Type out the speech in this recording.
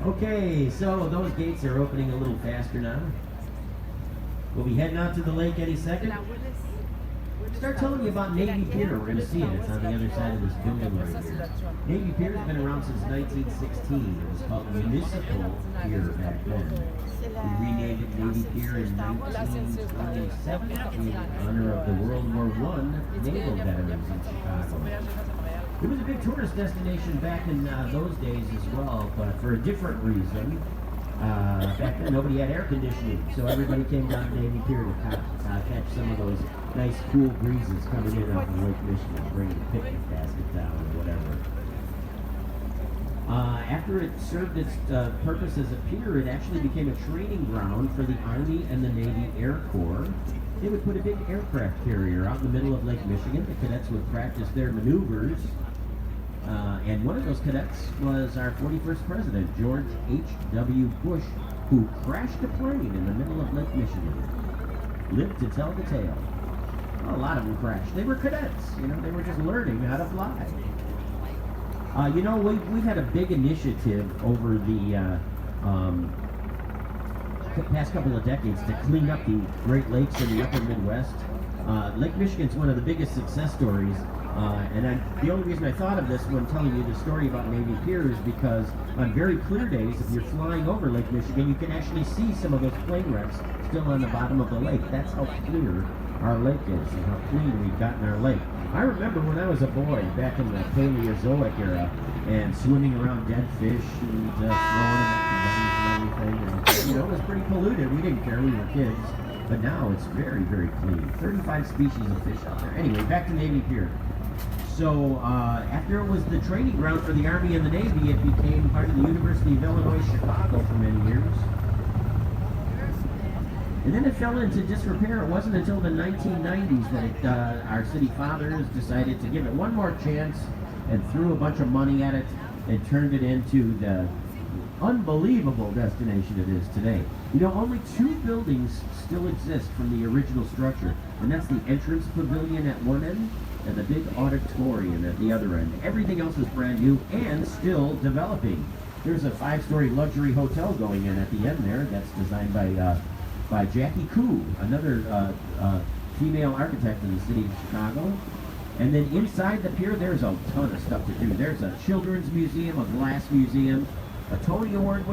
Okay, so those gates are opening a little faster now. We'll be heading out to the lake any second. Start telling you about Navy Pier. We're going to see it. It's on the other side of this building right here. Navy Pier has been around since 1916. It was called Municipal Pier back then. We renamed it Navy Pier in 1927 in honor of the World War I naval veterans in Chicago. It was a big tourist destination back in those days as well, but for a different reason. Back then nobody had air conditioning, so everybody came down to Navy Pier to catch some of those nice cool breezes coming in off of Lake Michigan, bringing a picnic basket down or whatever. After it served its purpose as a pier, it actually became a training ground for the Army and the Navy Air Corps. They would put a big aircraft carrier out in the middle of Lake Michigan. The cadets would practice their maneuvers. And one of those cadets was our 41st president, George H.W. Bush, who crashed a plane in the middle of Lake Michigan. Lived to tell the tale. Well, a lot of them crashed. They were cadets. They were just learning how to fly. We've had a big initiative over the past couple of decades to clean up the Great Lakes in the upper Midwest. Lake Michigan's one of the biggest success stories. The only reason I thought of this when telling you the story about Navy Pier is because on very clear days, if you're flying over Lake Michigan, you can actually see some of those plane wrecks still on the bottom of the lake. That's how clear our lake is and how clean we've gotten our lake. I remember when I was a boy back in the Paleozoic era and swimming around dead fish and throwing them at the and everything. And, it was pretty polluted. We didn't care. We were kids. But now it's very, very clean. 35 species of fish out there. Anyway, back to Navy Pier. So after it was the training ground for the Army and the Navy, it became part of the University of Illinois Chicago for many years. And then it fell into disrepair. It wasn't until the 1990s that our city fathers decided to give it one more chance and threw a bunch of money at it and turned it into the unbelievable destination it is today. Only 2 buildings still exist from the original structure, and that's the entrance pavilion at one end and the big auditorium at the other end. Everything else is brand new and still developing. There's a 5-story luxury hotel going in at the end there that's designed by Jackie Koo, another female architect in the city of Chicago. And then inside the pier, there's a ton of stuff to do. There's a children's museum, a glass museum, a Tony Award